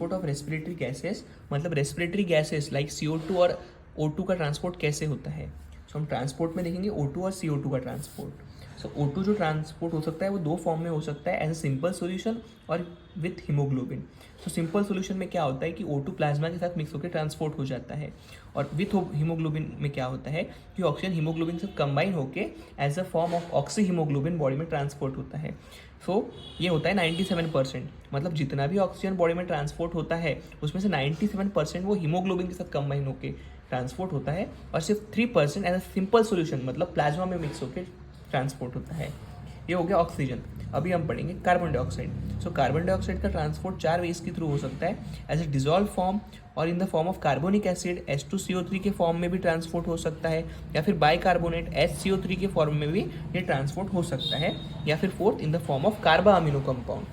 Transport of respiratory gases, मतलब respiratory gases like CO2 और O2 का ट्रांसपोर्ट कैसे होता है। सो हम ट्रांसपोर्ट में देखेंगे O2 और CO2 का ट्रांसपोर्ट। सो O2 जो ट्रांसपोर्ट हो सकता है वो दो फॉर्म में हो सकता है, एज अ सिंपल सॉल्यूशन और विथ हीमोग्लोबिन। तो सिंपल सॉल्यूशन में क्या होता है कि O2 प्लाज्मा के साथ मिक्स होकर ट्रांसपोर्ट हो जाता है, और विथ हीमोग्लोबिन में क्या होता है कि ऑक्सीजन हीमोग्लोबिन से कंबाइन होकर as a form of oxy haemoglobin body में ट्रांसपोर्ट होता है। सो ये होता है 97%, मतलब जितना भी ऑक्सीजन बॉडी में ट्रांसपोर्ट होता है उसमें से 97% वो हीमोग्लोबिन के साथ कंबाइन होकर ट्रांसपोर्ट होता है, और सिर्फ 3% एज अ सिंपल सॉल्यूशन मतलब प्लाज्मा में मिक्स होकर ट्रांसपोर्ट होता है। ये हो गया ऑक्सीजन। अभी हम पढ़ेंगे carbon dioxide. So carbon dioxide का ट्रांसपोर्ट 4 वेज के थ्रू हो सकता है, एज ए डिजॉल्व फॉर्म और इन the form of carbonic acid H2CO3 के फॉर्म में भी ट्रांसपोर्ट हो सकता है, या फिर बाइकार्बोनेट HCO3 के फॉर्म में भी ये ट्रांसपोर्ट हो सकता है, या फिर fourth in the form of carbamino compound,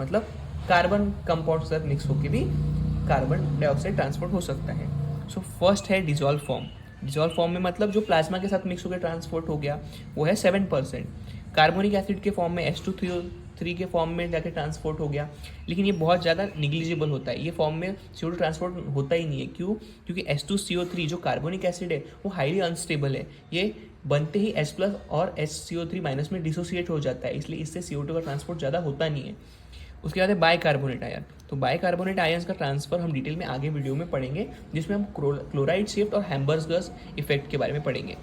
मतलब कार्बन कंपाउंड के साथ मिक्स होकर भी कार्बन डाइऑक्साइड ट्रांसपोर्ट हो सकता है। सो फर्स्ट है डिजॉल्व फॉर्म। डिजॉल्व फॉर्म में मतलब जो प्लाज्मा के साथ मिक्स होकर ट्रांसपोर्ट हो गया वो है 7%। कार्बोनिक एसिड के फॉर्म में H2CO3 के फॉर्म में जाके ट्रांसपोर्ट हो गया, लेकिन ये बहुत ज़्यादा निग्लिजिबल होता है, ये फॉर्म में CO2 ट्रांसपोर्ट होता ही नहीं है। क्यों? क्योंकि H2CO3 जो कार्बोनिक एसिड है वो हाईली अनस्टेबल है, ये बनते ही H+ और HCO3- में डिसोसिएट हो जाता है, इसलिए इससे CO2 का ट्रांसपोर्ट ज़्यादा होता नहीं है। उसके बाद है बाइकार्बोनेट आयन। तो बाइकार्बोनेट आयन्स का ट्रांसफर हम डिटेल में आगे वीडियो में पढ़ेंगे, जिसमें हम क्लोराइड शिफ्ट और हैम्बर्गर्स इफेक्ट के बारे में पढ़ेंगे।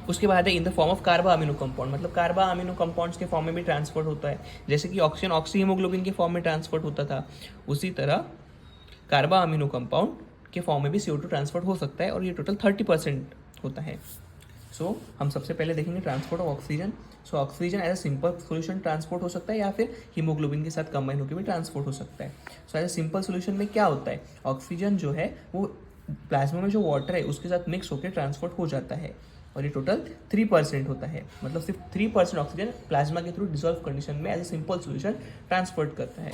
उसके बाद है in the form of carbamino compound, मतलब कार्बा अमीनो कंपाउंड्स के फॉर्म में भी ट्रांसपोर्ट होता है, जैसे कि ऑक्सीजन ऑक्सी हीमोग्लोबिन के फॉर्म में ट्रांसपोर्ट होता था, उसी तरह कार्बा अमीनो कंपाउंड के फॉर्म में भी CO2 ट्रांसपोर्ट हो सकता है, और ये टोटल 30% होता है। सो हम सबसे पहले देखेंगे transport of oxygen. So oxygen as a simple solution transport हो सकता है, या फिर हीमोग्लोबिन के साथ कंबाइन होकर भी ट्रांसपोर्ट हो सकता है। So as a simple solution में क्या होता है, ऑक्सीजन जो है वो प्लाज्मा में जो वाटर है उसके साथ मिक्स होकर ट्रांसपोर्ट हो जाता है, और ये टोटल 3% होता है, मतलब सिर्फ 3% ऑक्सीजन प्लाज्मा के थ्रू डिसॉल्व कंडीशन में as a simple solution transport करता है।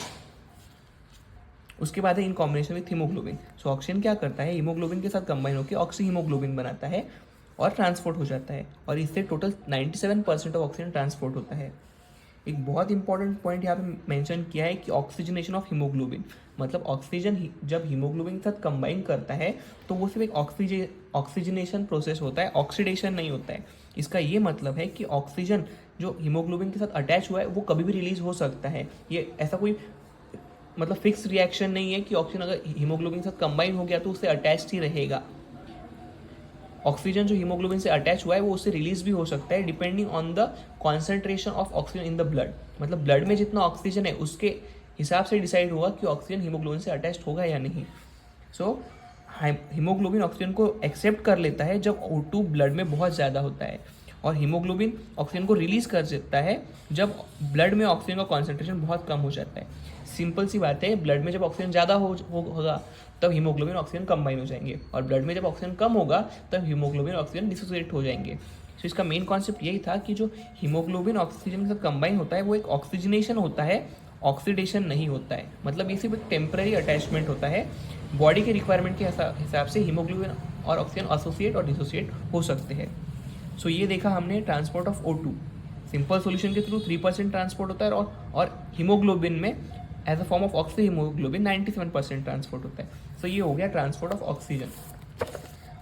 उसके बाद है in combination with haemoglobin. So oxygen क्या करता है, हीमोग्लोबिन के साथ कंबाइन होकर ऑक्सी हीमोग्लोबिन बनाता है और ट्रांसपोर्ट हो जाता है, और इससे टोटल 97% ऑफ ऑक्सीजन ट्रांसपोर्ट होता है। एक बहुत इंपॉर्टेंट पॉइंट यहाँ पे मेंशन किया है कि ऑक्सीजनेशन ऑफ हीमोग्लोबिन, मतलब ऑक्सीजन जब हीमोग्लोबिन के साथ कंबाइन करता है तो वो सिर्फ एक ऑक्सीजनेशन प्रोसेस होता है, ऑक्सीडेशन नहीं होता है। इसका ये मतलब है कि ऑक्सीजन जो हीमोग्लोबिन के साथ अटैच हुआ है वो कभी भी रिलीज हो सकता है। ये ऐसा कोई मतलब फिक्स रिएक्शन नहीं है कि ऑक्सीजन अगर हीमोग्लोबिन के साथ कंबाइन हो गया तो उससे अटैच ही रहेगा। ऑक्सीजन जो हीमोग्लोबिन से अटैच हुआ है वो उससे रिलीज भी हो सकता है, depending on the concentration of oxygen in the blood, मतलब ब्लड में जितना ऑक्सीजन है उसके हिसाब से डिसाइड होगा कि ऑक्सीजन हीमोग्लोबिन से अटैच होगा या नहीं। सो हीमोग्लोबिन ऑक्सीजन को एक्सेप्ट कर लेता है जब O2 ब्लड में बहुत ज़्यादा होता है, और हीमोग्लोबिन ऑक्सीजन को रिलीज कर देता है जब ब्लड में ऑक्सीजन का कॉन्सेंट्रेशन बहुत कम हो जाता है। सिंपल सी बात है, ब्लड में जब ऑक्सीजन ज़्यादा होगा तब हीमोग्लोबिन ऑक्सीजन कंबाइन हो जाएंगे, और ब्लड में जब ऑक्सीजन कम होगा तब हीमोग्लोबिन ऑक्सीजन डिसोसिएट हो जाएंगे। तो इसका मेन कॉन्सेप्ट यही था कि जो हीमोग्लोबिन ऑक्सीजन के साथ कंबाइन होता है वो एक ऑक्सीजनेशन होता है, ऑक्सीडेशन नहीं होता है। मतलब ये सिर्फ एक टेम्पररी अटैचमेंट होता है, बॉडी के रिक्वायरमेंट के हिसाब से हीमोग्लोबिन और ऑक्सीजन एसोसिएट और डिसोसिएट हो सकते हैं। सो ये देखा हमने transport of O2, simple solution के थ्रू 3% ट्रांसपोर्ट होता है, और हीमोग्लोबिन में as a form of oxy haemoglobin 97% transport होता है। सो ये हो गया ट्रांसपोर्ट ऑफ ऑक्सीजन।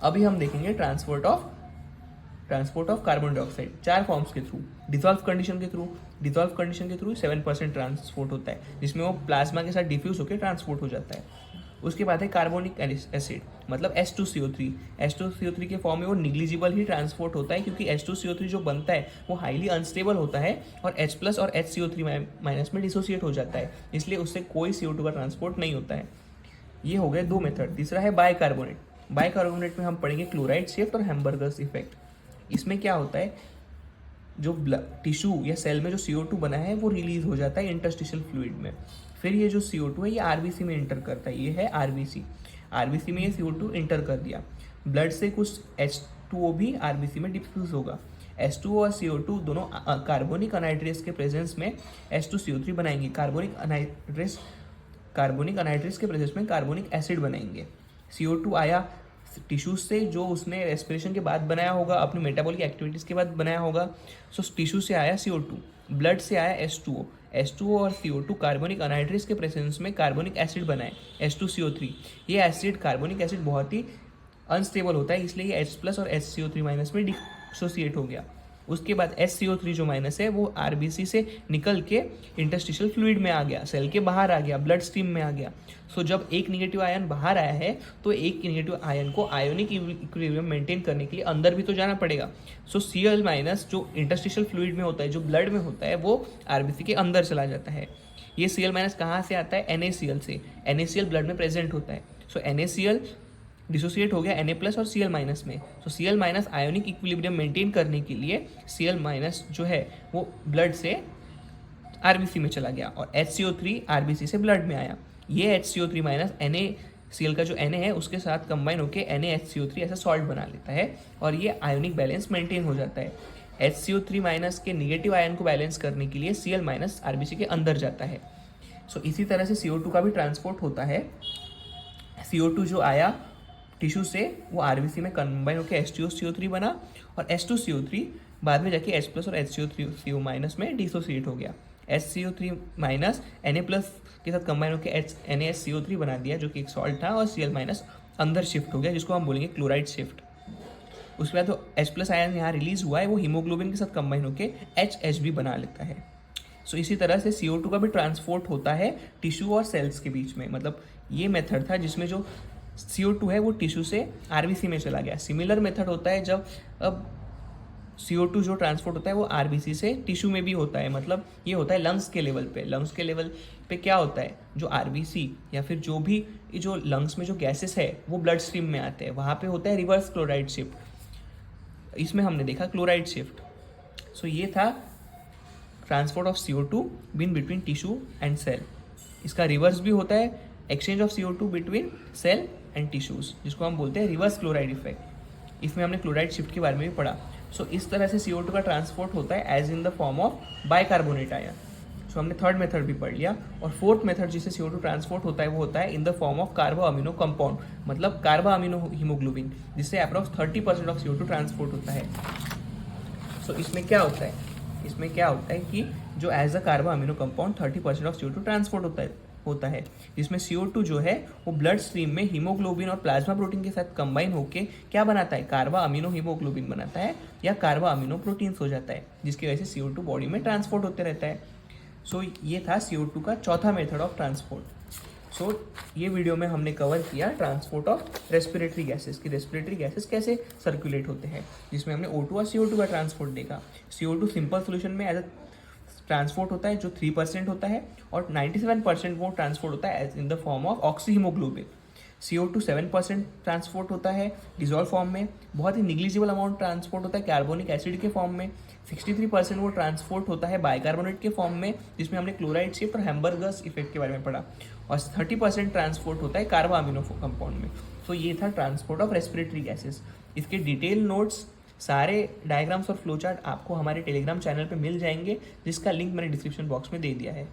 अभी हम देखेंगे transport of carbon dioxide 4 forms के थ्रू। डिसॉल्व कंडीशन के थ्रू 7% ट्रांसपोर्ट होता है, जिसमें वो प्लाज्मा के साथ डिफ्यूज होकर ट्रांसपोर्ट हो जाता है। उसके बाद है कार्बोनिक एसिड, मतलब H2CO3 के फॉर्म में वो निग्लिजिबल ही ट्रांसपोर्ट होता है, क्योंकि H2CO3 जो बनता है वो हाईली अनस्टेबल होता है और H+ और HCO3- में डिसोसिएट हो जाता है, इसलिए उससे कोई CO2 का ट्रांसपोर्ट नहीं होता है। ये हो गए 2 मेथड। तीसरा है बाइकार्बोनेट में हम पढ़ेंगे क्लोराइड शिफ्ट और हैम्बर्गर्स इफेक्ट। इसमें क्या होता है, जो टिश्यू या सेल में जो CO2 बना है वो रिलीज हो जाता है इंटरस्टिशियल फ्लूइड में, फिर ये जो CO2 है ये RBC में इंटर करता है, ये है RBC में ये CO2 इंटर कर दिया, ब्लड से कुछ H2O भी RBC में डिफ्यूज होगा। H2O और CO2 दोनों कार्बोनिक अनाइड्रेस के प्रेजेंस में H2CO3 बनाएंगे, कार्बोनिक अनाइड्रेस के प्रेजेंस में कार्बोनिक एसिड बनाएंगे। CO2 आया टिश्यूज से जो उसने रेस्पिरेशन के बाद बनाया होगा, अपनी मेटाबॉलिक एक्टिविटीज़ के बाद बनाया होगा। सो टिश्यू से आया CO2, ब्लड से आया H2O। H2O और CO2 कार्बोनिक अनहाइड्रेट्स के प्रेजेंस में कार्बोनिक एसिड बनाए H2CO3। ये एसिड कार्बोनिक एसिड बहुत ही अनस्टेबल होता है, इसलिए ये H+ और HCO3- में डिसोसिएट हो गया। उसके बाद HCO3 जो माइनस है वो RBC से निकल के इंटरस्टिशियल फ्लूइड में आ गया, सेल के बाहर आ गया, ब्लड स्ट्रीम में आ गया। सो जब एक निगेटिव आयन बाहर आया है तो एक निगेटिव आयन को आयोनिक इक्विलिब्रियम मेंटेन करने के लिए अंदर भी तो जाना पड़ेगा। सो Cl- जो इंटरस्टिशियल फ्लूइड में होता है, जो ब्लड में होता है, वो RBC के अंदर चला जाता है। ये Cl- कहाँ से आता है? NaCl से। NaCl ब्लड में प्रेजेंट होता है। सो NaCl डिसोसिएट हो गया Na+ और Cl- में। तो Cl- आयोनिक इक्विलिब्रियम मेंटेन करने के लिए Cl- जो है वो ब्लड से RBC में चला गया और HCO3 RBC से ब्लड में आया। ये HCO3- NaCl का जो Na है उसके साथ कंबाइन होकर NaHCO3 ऐसा सॉल्ट बना लेता है और ये आयोनिक बैलेंस मेंटेन हो जाता है। HCO3- के निगेटिव आयन को बैलेंस करने के लिए Cl- RBC के अंदर जाता है। सो इसी तरह से CO2 का भी ट्रांसपोर्ट होता है। CO2 जो आया टिश्यू से वो RBC में कंबाइन होकर H2CO3 बना और H2CO3 बाद में जाके H+ और HCO3CO- में डिसोसिएट हो गया। HCO3- Na+ के साथ कंबाइन होकर NaHCO3 बना दिया जो कि एक सॉल्ट था और Cl- अंदर शिफ्ट हो गया जिसको हम बोलेंगे क्लोराइड शिफ्ट। उसके बाद जो H+ आयन यहाँ रिलीज हुआ है वो हीमोग्लोबिन के साथ कंबाइन होकर HHB बना लेता है। सो इसी तरह से CO2 का भी ट्रांसपोर्ट होता है टिश्यू और सेल्स के बीच में। मतलब ये मेथड था जिसमें जो CO2 है वो टिश्यू से RBC में चला गया। सिमिलर मेथड होता है जब अब CO2 जो ट्रांसपोर्ट होता है वो RBC से टिश्यू में भी होता है। मतलब ये होता है लंग्स के लेवल पे। लंग्स के लेवल पे क्या होता है, जो RBC या फिर जो भी जो लंग्स में जो गैसेस है वो ब्लड स्ट्रीम में आते हैं, वहाँ पे होता है रिवर्स क्लोराइड शिफ्ट। इसमें हमने देखा क्लोराइड शिफ्ट। सो ये था transport of CO2 between tissue and cell. इसका रिवर्स भी होता है, exchange of CO2 between cell and tissues, जिसको हम बोलते हैं रिवर्स क्लोराइड इफेक्ट। इसमें हमने क्लोराइड शिफ्ट के बारे में भी पढ़ा। सो इस तरह से CO2 का ट्रांसपोर्ट होता है as in the form of bicarbonate ion. So हमने थर्ड मेथड भी पढ़ लिया। और फोर्थ मेथड जिससे CO2 ट्रांसपोर्ट होता है वो होता है in the form of कार्बो amino compound, मतलब कार्बो अमीनो हीमोग्लोबिन, जिससे अप्रॉक्स 30% ऑफ CO2 ट्रांसपोर्ट होता है। सो इसमें क्या होता है, इसमें क्या होता है कि जो as a carbamino compound 30% of CO2 transport होता है जिसमें CO2 जो है वो ब्लड स्ट्रीम में हीमोग्लोबिन और प्लाज्मा प्रोटीन के साथ कंबाइन होके क्या बनाता है, कार्बा अमीनो हीमोग्लोबिन बनाता है या कार्बा अमीनो प्रोटीन्स हो जाता है, जिसकी वजह से CO2 बॉडी में ट्रांसपोर्ट होते रहता है। सो ये था CO2 का चौथा मेथड ऑफ ट्रांसपोर्ट। सो ये वीडियो में हमने कवर किया ट्रांसपोर्ट ऑफ रेस्पिरेटरी गैसेस की रेस्पिरेटरी गैसेस कैसे सर्कुलेट होते हैं, जिसमें हमने O2 और CO2 का ट्रांसपोर्ट देखा। CO2 सिंपल सोल्यूशन में एज अ ट्रांसपोर्ट होता है जो 3% होता है और 97% वो ट्रांसपोर्ट होता है as in the form of oxyhaemoglobin. CO2 7% transport होता है डिजॉल्व फॉर्म में, बहुत ही निग्लिजिबल अमाउंट ट्रांसपोर्ट होता है कार्बोनिक एसिड के फॉर्म में, 63% वो ट्रांसपोर्ट होता है बाइकार्बोनेट के फॉर्म में, जिसमें हमने क्लोराइड शिफ्ट और हैम्बर्गर्स इफेक्ट के बारे में पढ़ा, और 30% ट्रांसपोर्ट होता है कार्बो अमीनो कंपाउंड में। तो ये था ट्रांसपोर्ट ऑफ रेस्पिरेटरी गैसेस। इसके डिटेल नोट्स, सारे डायग्राम्स और फ्लो चार्ट आपको हमारे टेलीग्राम चैनल पे मिल जाएंगे, जिसका लिंक मैंने डिस्क्रिप्शन बॉक्स में दे दिया है।